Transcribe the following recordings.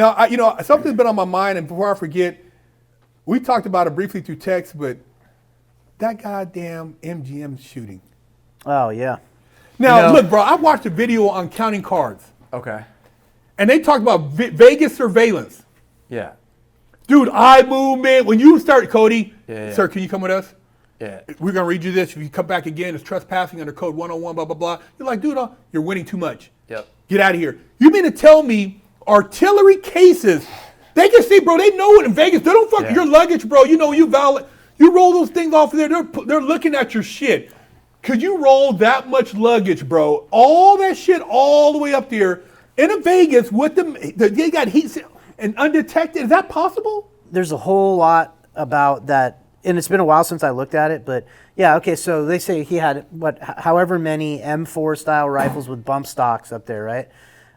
Now, something's been on my mind, and before I forget, we talked about it briefly through text, but that goddamn MGM shooting. Oh, yeah. Now, look, bro, I watched a video on counting cards. Okay. And they talked about Vegas surveillance. Yeah. Dude, eye movement. When you start, Cody, Yeah. sir, can you come with us? Yeah. We're going to read you this. If you come back again, it's trespassing under code 101, blah, blah, blah. You're like, dude, you're winning too much. Yep. Get out of here. You mean to tell me artillery cases, they can see, bro, they know it in Vegas. They don't fuck your luggage, bro. You know, you roll those things off of there, they're looking at your shit. Could you roll that much luggage, bro? All that shit all the way up there in a Vegas with them, they got heat and undetected. Is that possible? There's a whole lot about that, and it's been a while since I looked at it, but yeah, okay, so they say he had, however many M4 style rifles with bump stocks up there, right?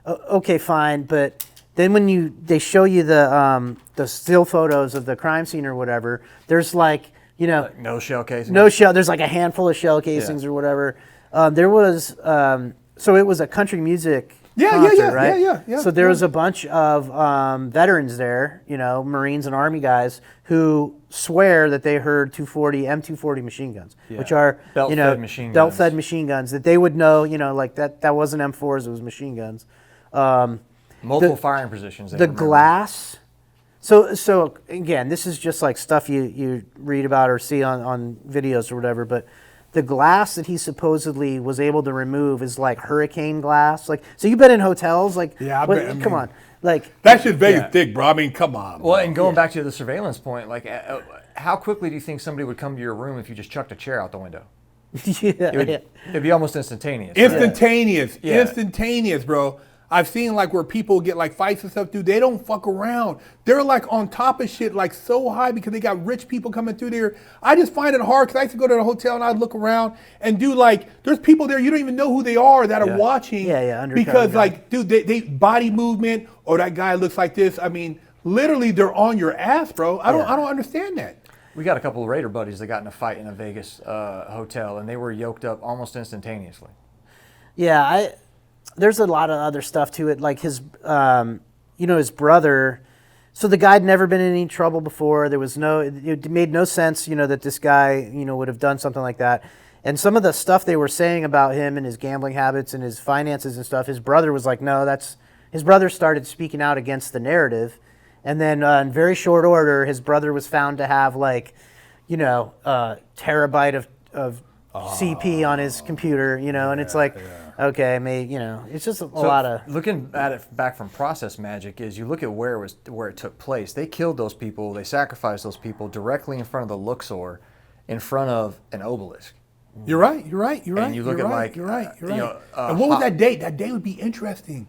Okay, fine, but then when they show you the still photos of the crime scene or whatever, there's like, no shell casings. No shell. There's like a handful of shell casings or whatever. There was, so it was a country music concert, right? Yeah. So there was a bunch of veterans there, Marines and Army guys who swear that they heard M240 machine guns, which are belt-fed machine guns that they would know, like that wasn't M4s, it was machine guns. Multiple firing positions. The glass. So again, this is just like stuff you read about or see on videos or whatever, but the glass that he supposedly was able to remove is like hurricane glass. Like, so you've been in hotels, like, come on. Like, that shit's Vegas thick, bro. I mean, come on. Well, and going back to the surveillance point, like, how quickly do you think somebody would come to your room if you just chucked a chair out the window? It'd be almost instantaneous. Instantaneous, bro. I've seen like where people get like fights and stuff, dude. They don't fuck around. They're like on top of shit like so high because they got rich people coming through there. I just find it hard because I used to go to the hotel and I'd look around and do like, there's people there you don't even know who they are that are watching. Because like, dude, they body movement or that guy looks like this. I mean, literally they're on your ass, bro. I don't understand that. We got a couple of Raider buddies that got in a fight in a Vegas hotel and they were yoked up almost instantaneously. Yeah, there's a lot of other stuff to it, like his, his brother. So the guy had never been in any trouble before. It made no sense, that this guy, would have done something like that. And some of the stuff they were saying about him and his gambling habits and his finances and stuff, his brother was like, no, his brother started speaking out against the narrative. And then in very short order, his brother was found to have like, a terabyte of CP on his computer, and it's like, okay, it's just a lot of. Looking at it back from process magic is you look at where it took place. They killed those people, they sacrificed those people directly in front of the Luxor, in front of an obelisk. You're right. And you look at you're right. And what was that date? That date would be interesting.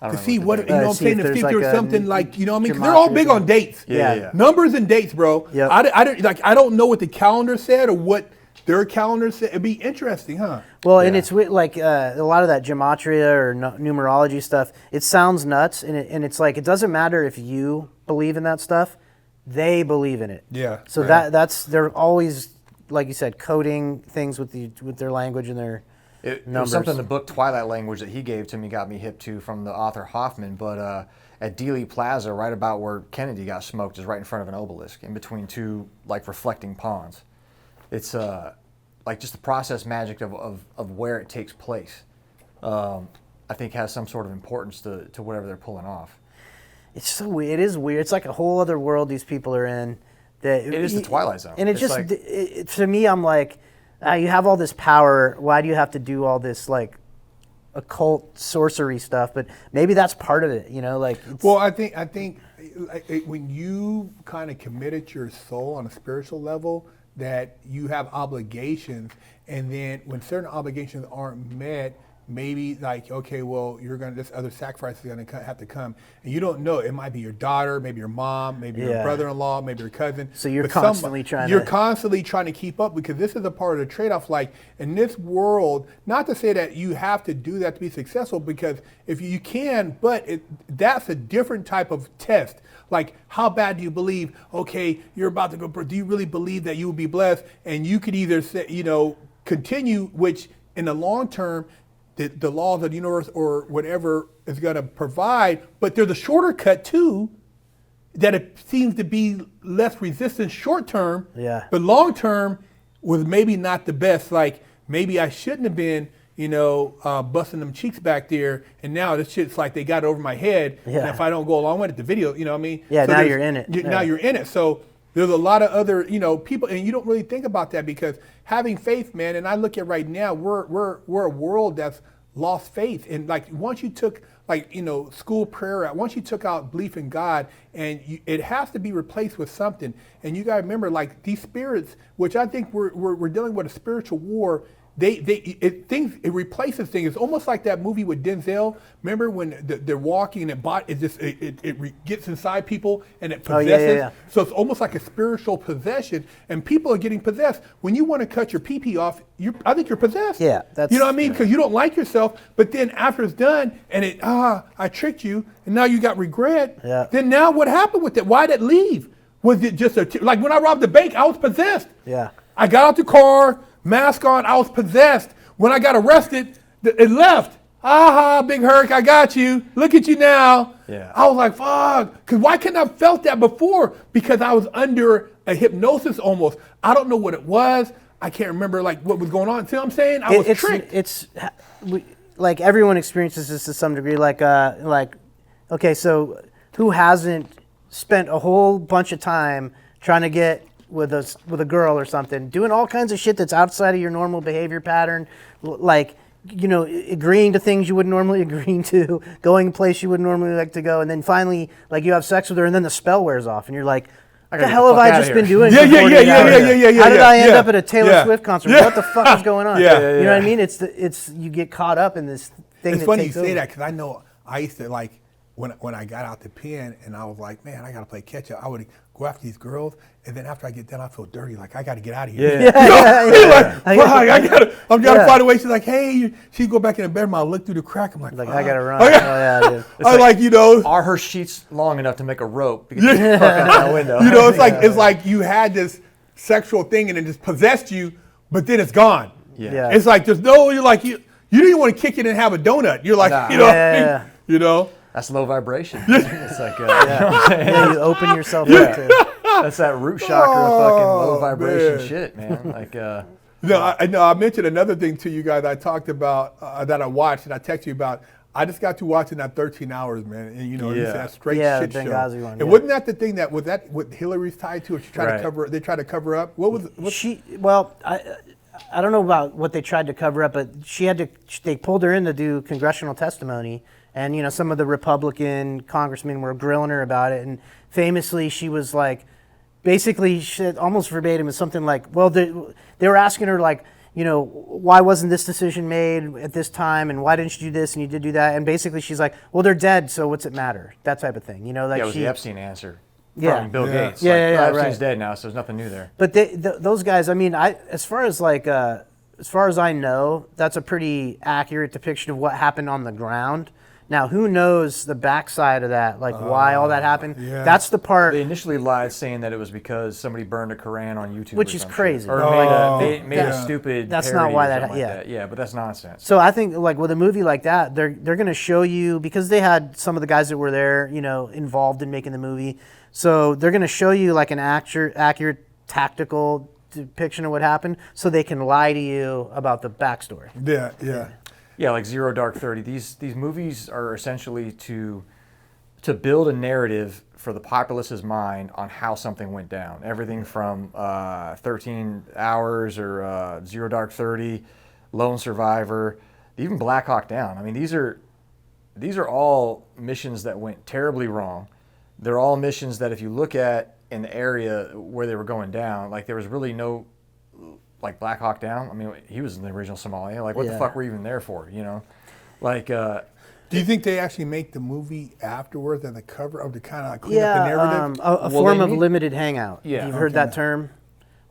To see what I'm saying, to see if there's something like, because they're all big on dates. Yeah. Numbers and dates, bro. Yep. I don't know what the calendar said or what their calendar said. It'd be interesting, huh? Well, and it's like a lot of that gematria or numerology stuff. It sounds nuts, and it's like it doesn't matter if you believe in that stuff; they believe in it. Yeah. So they're always, like you said, coding things with their language and their numbers. It was something the book Twilight Language that he gave to me got me hip to from the author Hoffman, but at Dealey Plaza, right about where Kennedy got smoked, is right in front of an obelisk, in between two like reflecting ponds. It's like just the process magic of where it takes place. I think has some sort of importance to whatever they're pulling off. It's so weird. It is weird. It's like a whole other world these people are in. It is the Twilight Zone. And to me, I'm like, you have all this power. Why do you have to do all this like occult sorcery stuff? But maybe that's part of it. Well, I think when you kind of committed your soul on a spiritual level, that you have obligations, and then when certain obligations aren't met, maybe like, okay, well, this other sacrifice is gonna have to come, and you don't know. It might be your daughter, maybe your mom, maybe your brother-in-law, maybe your cousin. So you're constantly trying to keep up, because this is a part of the trade-off. Like in this world, not to say that you have to do that to be successful, because if you can, but that's a different type of test. Like, how bad do you believe? Okay, you're about to go. Do you really believe that you will be blessed? And you could either say, continue, which in the long term, the laws of the universe or whatever is going to provide, but there's a shorter cut too, that it seems to be less resistant short term, but long term was maybe not the best. Like maybe I shouldn't have been, busting them cheeks back there, and now this shit's like they got it over my head. And if I don't go along with it, the video, you know what I mean? Yeah, so now you're in it. Now you're in it. So there's a lot of other, people, and you don't really think about that because having faith, man. And I look at right now, we're a world that's lost faith, and like once you took school prayer out, once you took out belief in God, and it has to be replaced with something. And you got to remember, like these spirits, which I think we're dealing with a spiritual war. It replaces things. It's almost like that movie with Denzel. Remember when they're walking and it gets inside people and it possesses. Yeah. So it's almost like a spiritual possession, and people are getting possessed. When you want to cut your pee off, I think you're possessed. Yeah, that's, you know what I mean? Because you don't like yourself. But then after it's done, and I tricked you, and now you got regret. Yeah. Then now what happened with it? Why did it leave? Was it just like when I robbed the bank? I was possessed. Yeah. I got out the car. Mask on, I was possessed. When I got arrested, it left. Aha, Big Herc, I got you. Look at you now. Yeah. I was like, fuck. Because why couldn't I have felt that before? Because I was under a hypnosis almost. I don't know what it was. I can't remember like what was going on. See what I'm saying? I was tricked. It's like everyone experiences this to some degree. Okay, so who hasn't spent a whole bunch of time trying to get with a girl or something, doing all kinds of shit that's outside of your normal behavior pattern, agreeing to things you wouldn't normally agree to, going a place you wouldn't normally like to go, and then finally, like you have sex with her, and then the spell wears off, and you're like, what the hell have I just been doing? Yeah. How did I end up at a Taylor Swift concert? What the fuck is going on? You know what I mean? It's you get caught up in this thing. It's funny you say that because I know I used to like when I got out the pen and I was like, man, I gotta play catch up. I would go after these girls, and then after I get done, I feel dirty. Like I gotta get out of here. I'm gotta find a way. She's like, hey, she'd go back in the bedroom. I'll look through the crack. I'm like, I gotta run. Dude. Are her sheets long enough to make a rope? Because she's fucking out the window. It's like you had this sexual thing and it just possessed you, but then it's gone. Yeah. It's like you didn't even want to kick it and have a donut. You're like, That's low vibration. It's like, you open yourself up to. That's that root chakra fucking low vibration shit, man. Like, I mentioned another thing to you guys I talked about that I watched and I texted you about. I just got to watching that 13 Hours, man, and it's that straight shit show. Benghazi one, and wasn't that the thing that what Hillary's tied to? Or she tried to cover. They tried to cover up. I don't know about what they tried to cover up, but they pulled her in to do congressional testimony, and some of the Republican congressmen were grilling her about it, and famously she was like, basically almost verbatim is something like, well, they were asking her like, why wasn't this decision made at this time, and why didn't you do this and you did do that, and basically she's like, well, they're dead, so what's it matter? That type of thing, it was the Epstein answer. Yeah. From Bill Gates. Epstein's dead now, so there's nothing new there. But those guys, I mean, as far as I know, that's a pretty accurate depiction of what happened on the ground. Now, who knows the backside of that, like why all that happened? Yeah. That's the part. They initially lied saying that it was because somebody burned a Koran on YouTube, which is crazy. Or made a stupid. That's not why that. Yeah, but that's nonsense. So I think like with a movie like that, they're going to show you, because they had some of the guys that were there, involved in making the movie. So they're going to show you like an accurate tactical depiction of what happened, so they can lie to you about the backstory. Yeah, like Zero Dark 30. These movies are essentially to build a narrative for the populace's mind on how something went down. Everything from 13 Hours or Zero Dark 30, Lone Survivor, even Black Hawk Down. I mean, these are all missions that went terribly wrong. They're all missions that if you look at in the area where they were going down, like there was really no, like Black Hawk Down. I mean, he was in the original Somalia. Like, what the fuck were we even there for, Like, do you think they actually make the movie afterwards and the cover of to kind of clean up the narrative? A form of limited hangout. Yeah. You've heard that term?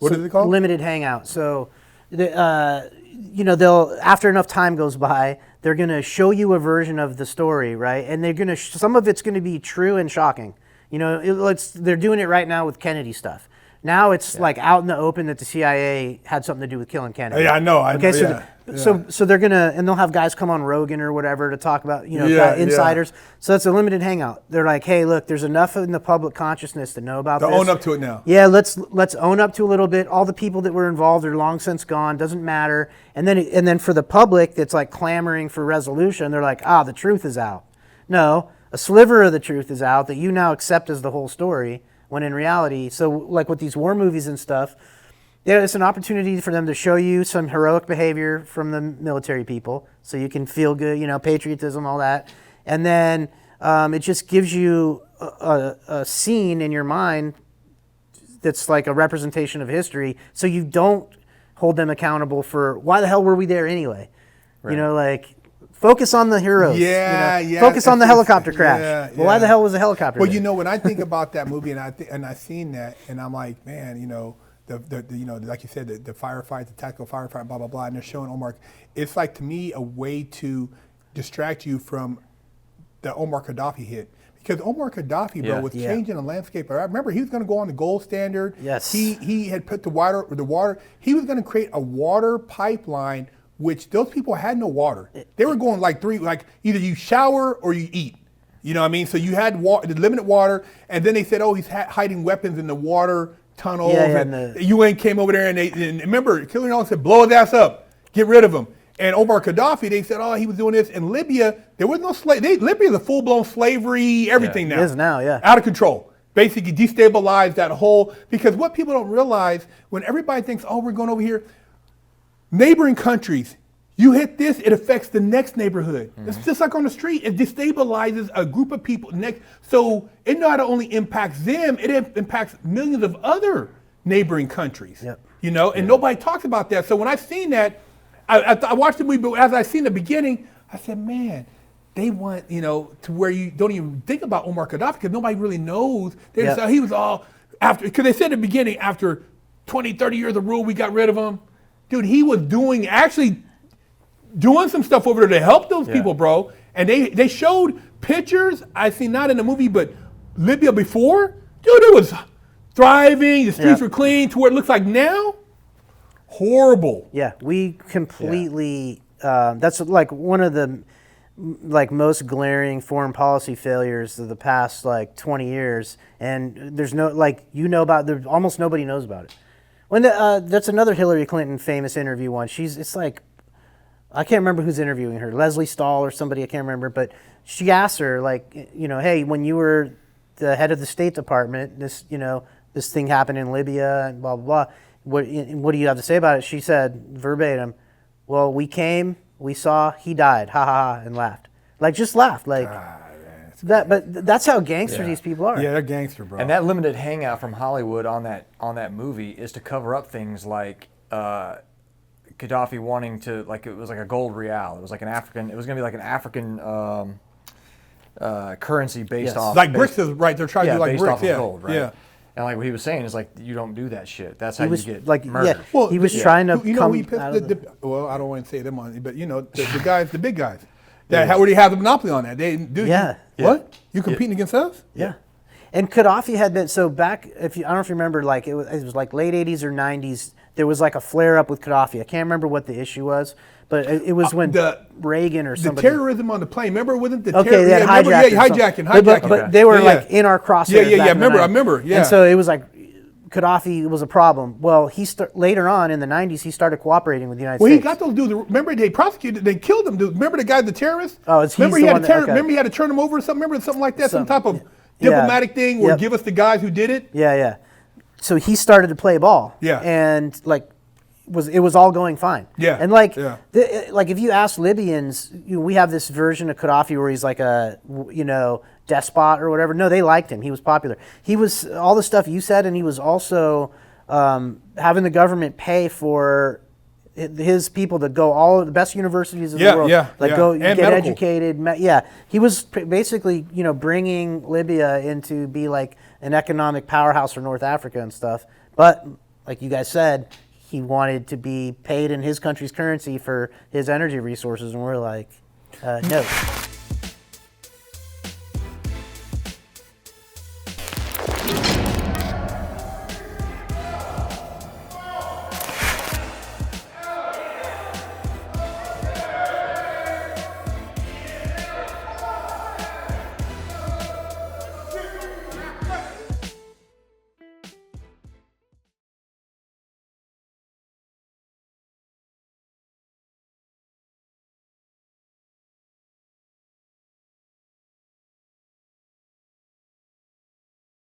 What is it called? Limited hangout. So, they'll, after enough time goes by, they're going to show you a version of the story, right? And they're going to, some of it's going to be true and shocking. They're doing it right now with Kennedy stuff. Now it's like out in the open that the CIA had something to do with killing Kennedy. Yeah, I know. Okay, so they're gonna, and they'll have guys come on Rogan or whatever to talk about, insiders. So it's a limited hangout. They're like, hey, look, there's enough in the public consciousness to know about this. own up to it now. Yeah, let's own up to a little bit. All the people that were involved are long since gone. Doesn't matter. And then for the public that's like clamoring for resolution, they're like, the truth is out. No, a sliver of the truth is out that you now accept as the whole story. When in reality, so like with these war movies and stuff, it's an opportunity for them to show you some heroic behavior from the military people, so you can feel good, patriotism, all that. And then it just gives you a scene in your mind that's like a representation of history, so you don't hold them accountable for why the hell were we there anyway? Right. Focus on the heroes. Yeah. Focus on the helicopter crash. Well, why the hell was the helicopter Well, there? when I think about that movie and I seen that, and I'm like, man, the like you said, the firefight, the tactical firefight, blah blah blah, and they're showing Omar. It's like to me a way to distract you from the Omar Gaddafi hit. Because Omar Gaddafi, bro, was changing the landscape. I remember he was going to go on the gold standard. Yes. He had put the water. He was going to create a water pipeline, which those people had no water. They were going either you shower or you eat. You know what I mean? So you had limited water, and then they said, he's hiding weapons in the water tunnels. And the UN came over there, and remember, Killer Nolan said, blow his ass up, get rid of him. And Omar Gaddafi, they said, he was doing this. In Libya, there was no slave. Libya is a full-blown slavery, everything now. It is now, yeah. Out of control. Basically destabilized that whole, because what people don't realize, when everybody thinks, we're going over here, neighboring countries, you hit this, it affects the next neighborhood. Mm-hmm. It's just like on the street. It destabilizes a group of people next. So it not only impacts them, it impacts millions of other neighboring countries. Yep. And nobody talks about that. So when I seen that, I watched the movie, but as I seen the beginning, I said, man, they want, to where you don't even think about Omar Gaddafi because nobody really knows. He was all after, because they said in the beginning, after 20, 30 years of rule, we got rid of him. Dude, he was actually doing some stuff over there to help those people, bro. And they showed pictures, I see not in the movie, but Libya before. Dude, it was thriving. The streets were clean to where it looks like now. Horrible. Yeah, we completely, that's like one of the most glaring foreign policy failures of the past 20 years. And there's almost nobody knows about it. When that's another Hillary Clinton famous interview one. I can't remember who's interviewing her, Leslie Stahl or somebody, I can't remember, but she asked her, hey, when you were the head of the State Department, this thing happened in Libya and blah, blah, blah. What do you have to say about it? She said, verbatim, well, we came, we saw, he died, ha, ha, ha, and laughed. Just laughed. But that's how gangster these people are. Yeah, they're gangster, bro. And that limited hangout from Hollywood on that movie is to cover up things like Gaddafi wanting to, it was like a gold real. It was like it was going to be like an African currency based off. Like bricks is right. They're trying to do like based bricks. Off of gold, right? Yeah. And what he was saying is you don't do that shit. That's how you get murdered. Yeah. Well, he was trying to come out of well, I don't want to say them on, but the guys, the big guys, that already have the monopoly on that. They do. What? You competing against us? Yeah. And Gaddafi had been back. I don't know if you remember, it was late '80s or '90s. There was a flare up with Gaddafi. I can't remember what the issue was, but it was when Reagan or somebody. The terrorism on the plane. Remember, it wasn't the they had hijacking. But they were in our crosshairs. Yeah. I remember. Yeah. And so it was Gaddafi was a problem. Well, later on in the '90s, he started cooperating with the United States. Well, he got those dudes. Remember, they prosecuted. They killed them. Dude. Remember the guy, the terrorist? Remember he had to turn him over or something. Remember something like that, some type of diplomatic thing, or give us the guys who did it. Yeah. So he started to play ball. Yeah. And it was all going fine. Yeah. And if you ask Libyans, we have this version of Gaddafi where he's like a despot or whatever. No, they liked him. He was popular. He was all the stuff you said, and he was also having the government pay for his people to go all of the best universities in the world. Go and get medical. Educated. He was basically bringing Libya into be an economic powerhouse for North Africa and stuff. But like you guys said, he wanted to be paid in his country's currency for his energy resources, and we're like, no.